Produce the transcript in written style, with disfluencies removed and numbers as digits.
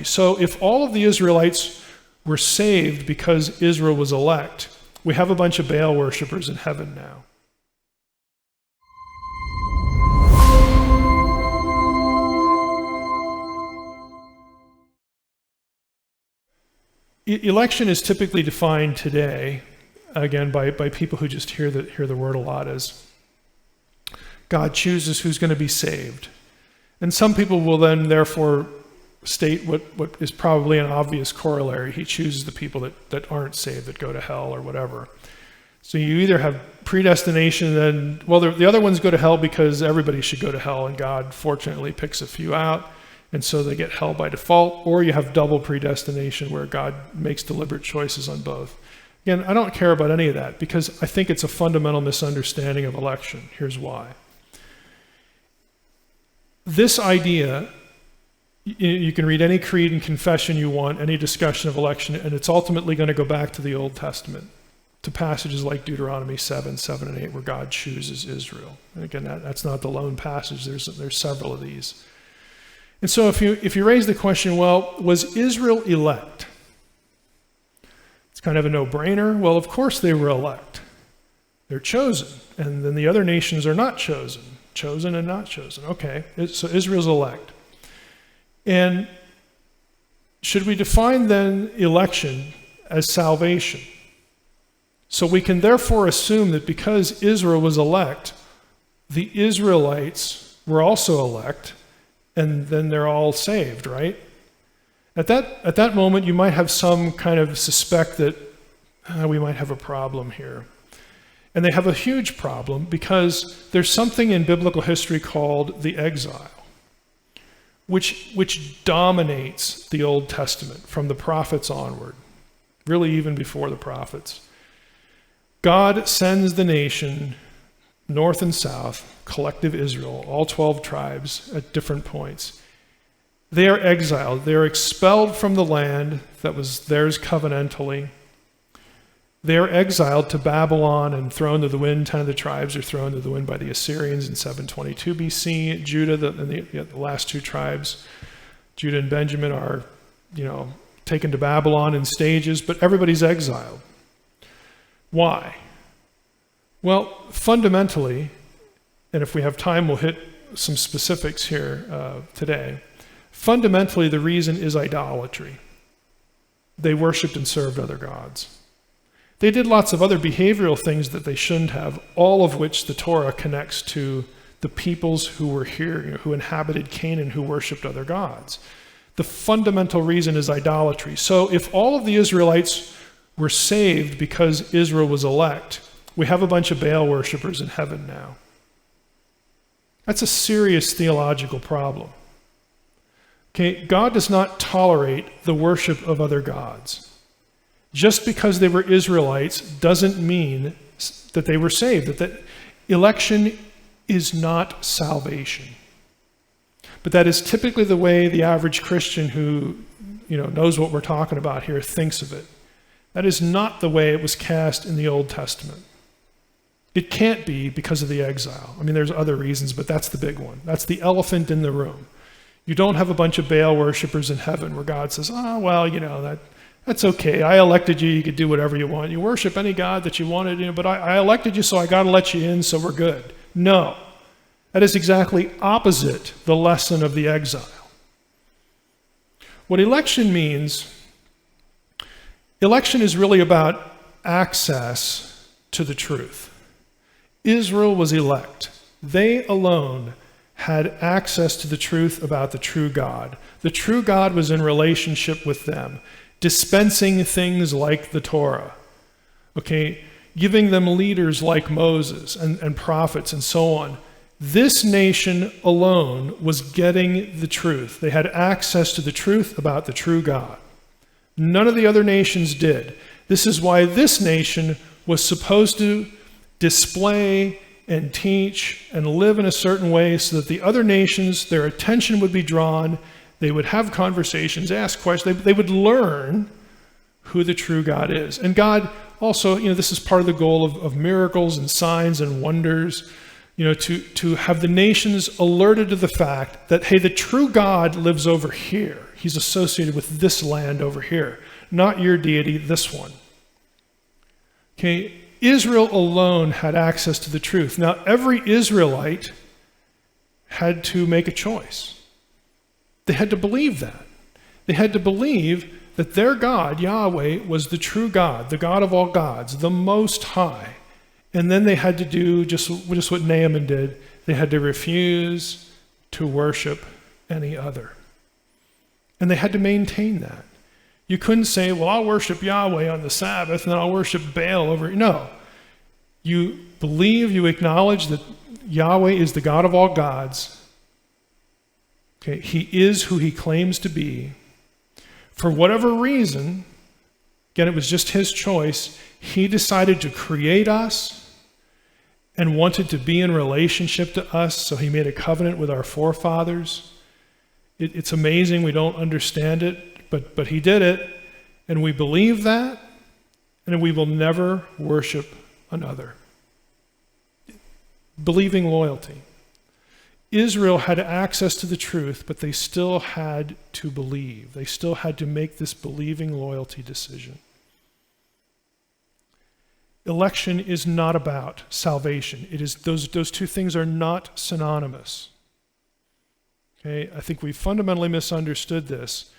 So if all of the Israelites were saved because Israel was elect, we have a bunch of Baal worshipers in heaven now. Election is typically defined today, again, by people who just hear the word a lot, as God chooses who's going to be saved. And some people will then therefore state what is probably an obvious corollary. He chooses the people that aren't saved, that go to hell or whatever. So you either have predestination, then, well, the other ones go to hell because everybody should go to hell, and God fortunately picks a few out, and so they get hell by default, or you have double predestination where God makes deliberate choices on both. Again, I don't care about any of that because I think it's a fundamental misunderstanding of election. Here's why. This idea, you can read any creed and confession you want, any discussion of election, and it's ultimately going to go back to the Old Testament, to passages like Deuteronomy 7 and 8, where God chooses Israel. And again, that's not the lone passage. There's several of these. And so if you raise the question, well, was Israel elect? It's kind of a no-brainer. Well, of course they were elect. They're chosen. And then the other nations are not chosen. Chosen and not chosen. Okay, so Israel's elect. And should we define then election as salvation? So we can therefore assume that because Israel was elect, the Israelites were also elect, and then they're all saved, right? At that moment, you might have some kind of suspect that we might have a problem here. And they have a huge problem because there's something in biblical history called the Exile, which dominates the Old Testament from the prophets onward, really even before the prophets. God sends the nation, north and south, collective Israel, all 12 tribes at different points. They are exiled. They are expelled from the land that was theirs covenantally. They are exiled to Babylon and thrown to the wind. 10 of the tribes are thrown to the wind by the Assyrians in 722 BC. Judah, the last two tribes, Judah and Benjamin, are, taken to Babylon in stages, but everybody's exiled. Why? Well, fundamentally, and if we have time, we'll hit some specifics here today. Fundamentally, the reason is idolatry. They worshipped and served other gods. They did lots of other behavioral things that they shouldn't have, all of which the Torah connects to the peoples who were here, who inhabited Canaan, who worshipped other gods. The fundamental reason is idolatry. So if all of the Israelites were saved because Israel was elect, we have a bunch of Baal worshipers in heaven now. That's a serious theological problem. Okay, God does not tolerate the worship of other gods. Just because they were Israelites doesn't mean that they were saved, that election is not salvation. But that is typically the way the average Christian who knows what we're talking about here thinks of it. That is not the way it was cast in the Old Testament. It can't be because of the exile. I mean, there's other reasons, but that's the big one. That's the elephant in the room. You don't have a bunch of Baal worshipers in heaven where God says, that's okay. I elected you. You could do whatever you want. You worship any god that you wanted, but I elected you, so I got to let you in, so we're good. No. That is exactly opposite the lesson of the exile. What election means, election is really about access to the truth. Israel was elect. They alone had access to the truth about the true God. The true God was in relationship with them, dispensing things like the Torah, giving them leaders like Moses and prophets and so on. This nation alone was getting the truth. They had access to the truth about the true God. None of the other nations did. This is why this nation was supposed to display and teach and live in a certain way so that the other nations, their attention would be drawn. They would have conversations, ask questions. They would learn who the true God is. And God also, this is part of the goal of miracles and signs and wonders, to have the nations alerted to the fact that, hey, the true God lives over here. He's associated with this land over here, not your deity, this one. Okay, Israel alone had access to the truth. Now, every Israelite had to make a choice. They had to believe that. They had to believe that their God, Yahweh, was the true God, the God of all gods, the Most High. And then they had to do just what Naaman did. They had to refuse to worship any other. And they had to maintain that. You couldn't say, well, I'll worship Yahweh on the Sabbath and then I'll worship Baal over. No. You believe, you acknowledge that Yahweh is the God of all gods. Okay, he is who he claims to be. For whatever reason, again, it was just his choice, he decided to create us and wanted to be in relationship to us, so he made a covenant with our forefathers. It's amazing, we don't understand it, but he did it, and we believe that, and we will never worship another. Believing loyalty. Israel had access to the truth, but they still had to believe. They still had to make this believing loyalty decision. Election is not about salvation. It is those two things are not synonymous. Okay, I think we fundamentally misunderstood this.